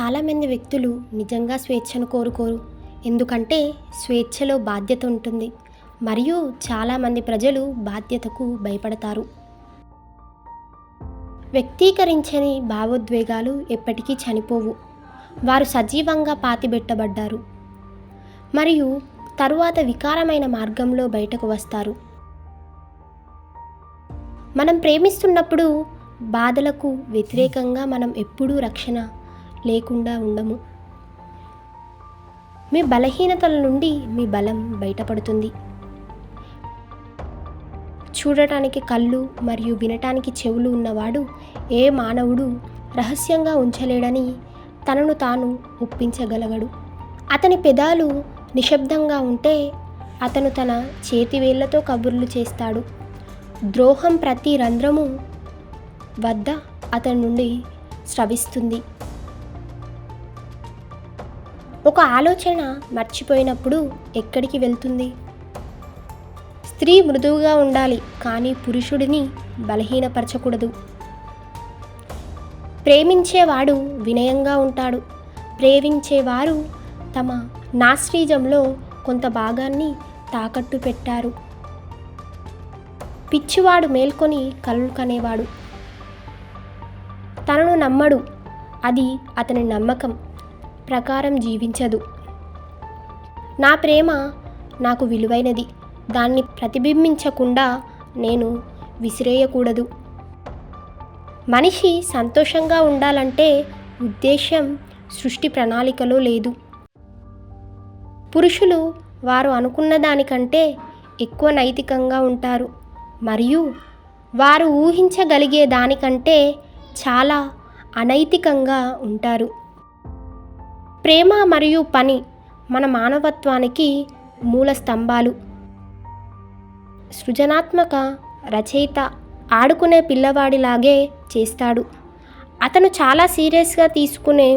చాలామంది వ్యక్తులు నిజంగా స్వేచ్ఛను కోరుకోరు. ఎందుకంటే స్వేచ్ఛలో బాధ్యత ఉంటుంది మరియు చాలామంది ప్రజలు బాధ్యతకు భయపడతారు. వ్యక్తీకరించని భావోద్వేగాలు ఎప్పటికీ చనిపోవు. వారు సజీవంగా పాతిపెట్టబడ్డారు మరియు తరువాత వికారమైన మార్గంలో బయటకు వస్తారు. మనం ప్రేమిస్తున్నప్పుడు బాధలకు వ్యతిరేకంగా మనం ఎప్పుడూ రక్షణ లేకుండా ఉండము. మీ బలహీనతల నుండి మీ బలం బయటపడుతుంది. చూడటానికి కళ్ళు మరియు వినటానికి చెవులు ఉన్నవాడు ఏ మానవుడు రహస్యంగా ఉంచలేడని తనను తాను ఒప్పించగలగడు. అతని పెదాలు నిశ్శబ్దంగా ఉంటే అతను తన చేతివేళ్లతో కబుర్లు చేస్తాడు. ద్రోహం ప్రతి రంధ్రము వద్ద అతని నుండి స్రవిస్తుంది. ఒక ఆలోచన మర్చిపోయినప్పుడు ఎక్కడికి వెళ్తుంది? స్త్రీ మృదువుగా ఉండాలి, కానీ పురుషుడిని బలహీనపరచకూడదు. ప్రేమించేవాడు వినయంగా ఉంటాడు. ప్రేమించేవారు తమ నాస్రీజంలో కొంత భాగాన్ని తాకట్టు పెట్టారు. పిచ్చివాడు మేల్కొని కలలు కనేవాడు. తనను నమ్మడు, అది అతని నమ్మకం ప్రకారం జీవించదు. నా ప్రేమ నాకు విలువైనది, దాన్ని ప్రతిబింబించకుండా నేను విసిరేయకూడదు. మనిషి సంతోషంగా ఉండాలంటే ఉద్దేశం సృష్టి ప్రణాళికలో లేదు. పురుషులు వారు అనుకున్న దానికంటే ఎక్కువ నైతికంగా ఉంటారు మరియు వారు ఊహించగలిగే దానికంటే చాలా అనైతికంగా ఉంటారు. ప్రేమ మరియు పని మన మానవత్వానికి మూల స్తంభాలు. సృజనాత్మక రచయిత ఆడుకునే పిల్లవాడిలాగే చేస్తాడు. అతను చాలా సీరియస్గా తీసుకునే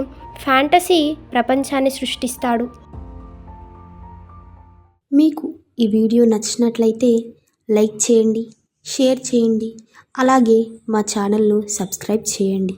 ఫ్యాంటసీ ప్రపంచాన్ని సృష్టిస్తాడు. మీకు ఈ వీడియో నచ్చినట్లయితే లైక్ చేయండి, షేర్ చేయండి, అలాగే మా ఛానల్ను సబ్స్క్రైబ్ చేయండి.